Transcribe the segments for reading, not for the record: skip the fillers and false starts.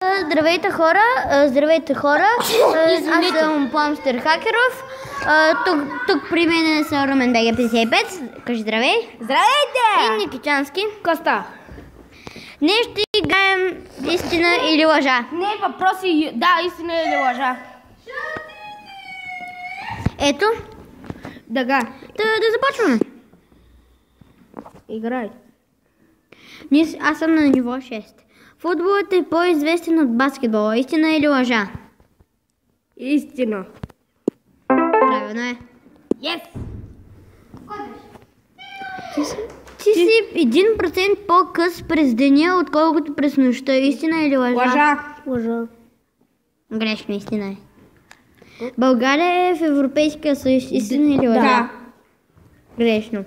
Здравейте хора, аз съм Пламстер Хакеров, тук при мен са Румен БГ55, кажи здравей. Здравейте! И Никичански. Коста. Днес ще играем истина или лъжа. Не, въпроси, да, истина или лъжа. Ето. Дага. Да започваме. Играй. Аз съм на ниво 6. Футболът е по-известен от баскетбола. Истина или лъжа? Истина. Правилно е. Yes! Ти си 1% по-къс през деня, отколкото през нощта. Истина или лъжа? Лъжа. Грешно, истина е. България е в Европейския съюз. Истина или лъжа? Да. Грешно.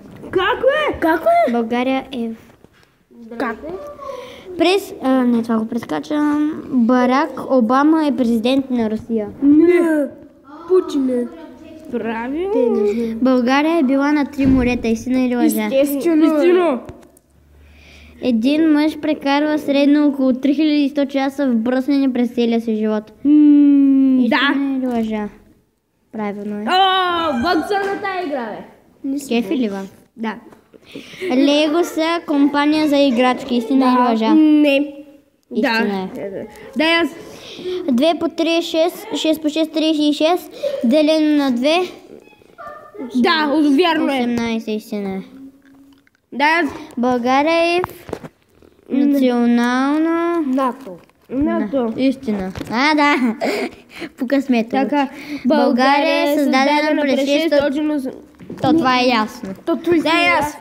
Как е? България е в... Как е? Не, това го прескачам. Барак Обама е президент на Русия. Не. Путин е. Правилно. България е била на 3 морета. Истина или лъжа? Истина. Един мъж прекарва средно около 3100 часа в бръснене през целия си живот. Да. Истина или лъжа? Правилно е. Бъдца на тая игра, бе. Кефи ли ва? Да. Лего са компания за играчки. Истина или лъжа? Не. Истина Да. е. Да, аз. 2 по 3 е 6, 6 по 6 36, делено на 2, Да, вярно е. 18, истина е. Да, аз. България е в национално... НАТО. Истина. Да. По късмето. Така. България е създадена през 600... 600... То това е ясно. Да, аз.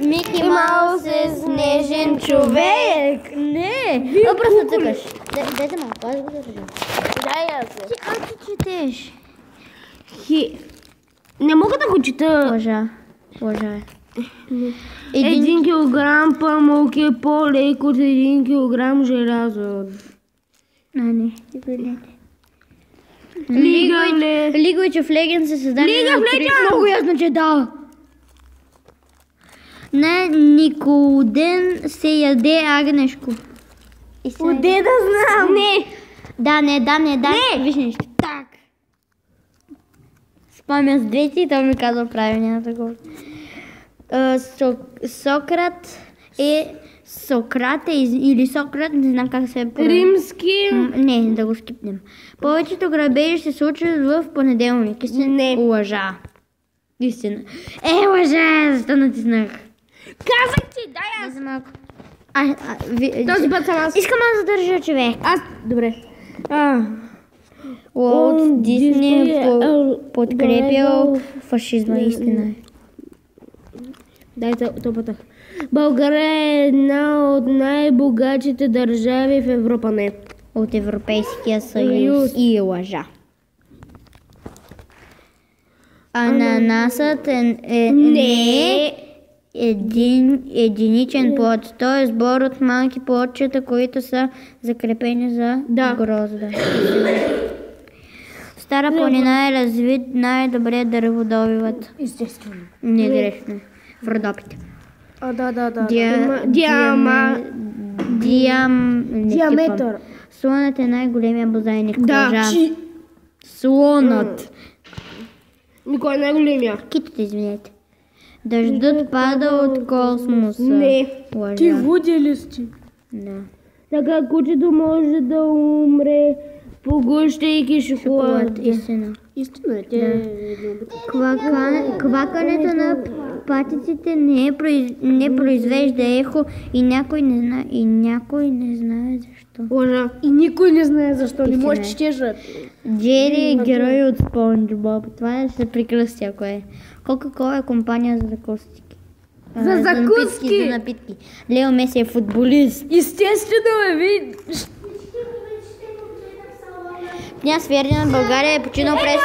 Мики Маус е снежен човек. Не. Просто цъкаш. Дайте малко, аз го цъкам. Да, аз. Ти четеш. Не мога да го чета. Лъжа е. 1 килограм памук е по-лек от 1 килограм желязо. Не, ти гледайте. Лига League of Legends се създаде League of Legends! Много ясно, че да. На Никоден се яде агнешко. Отде да знам. Не. Да. Виж нещо. Так. Спомня с двете и той ми казва правилния такова. Сократ или Сократ, не знам как се прави. Римски. Не, да го скипнем. Повечето грабежи се случват в понеделник. Не. Лъжа. Истина. Лъжа, защо натиснах? Казах ти, дай аз. За малко. Този път съм аз. Искам аз да държа човек. Добре. Уолт Дисни подкрепил фашизма. Истина е. Дай топата. България е една от най-богатите държави в Европа, не. От Европейския съюз и лъжа. Ананасът не единичен плод. Той е сбор от малки плодчета, които са закрепени за грозда. Стара планина е развит най-добре дърводобивът. Естествено. Не грешно. В Родопите. Да. Диаметър. Слонът е най-големия бозайник. Да. Слонът. Никой е най-големия. Китите, извинете. Дъждът пада от космоса. Не. Лъжа. Ти луди ли си? Да. Така кучето може да умре, погущайки шоколад. Истина. Истина е. Квакането на патиците не произвежда ехо и някой не знае защо. Лъжа. И никой не знае защо. Не може Истина е. четежа. Джери е герой от Спонж Боб. Това ще се прекръсти, ако е. Кока-кола е компания за закуски. За закуски? За напитки. Лео Меси е футболист. Естествено е, Княз Фердинанд България е починал през...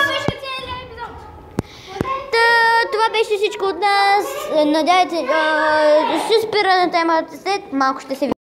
Това беше всичко от нас. Надявайте, ще спира на темата след малко ще се видим.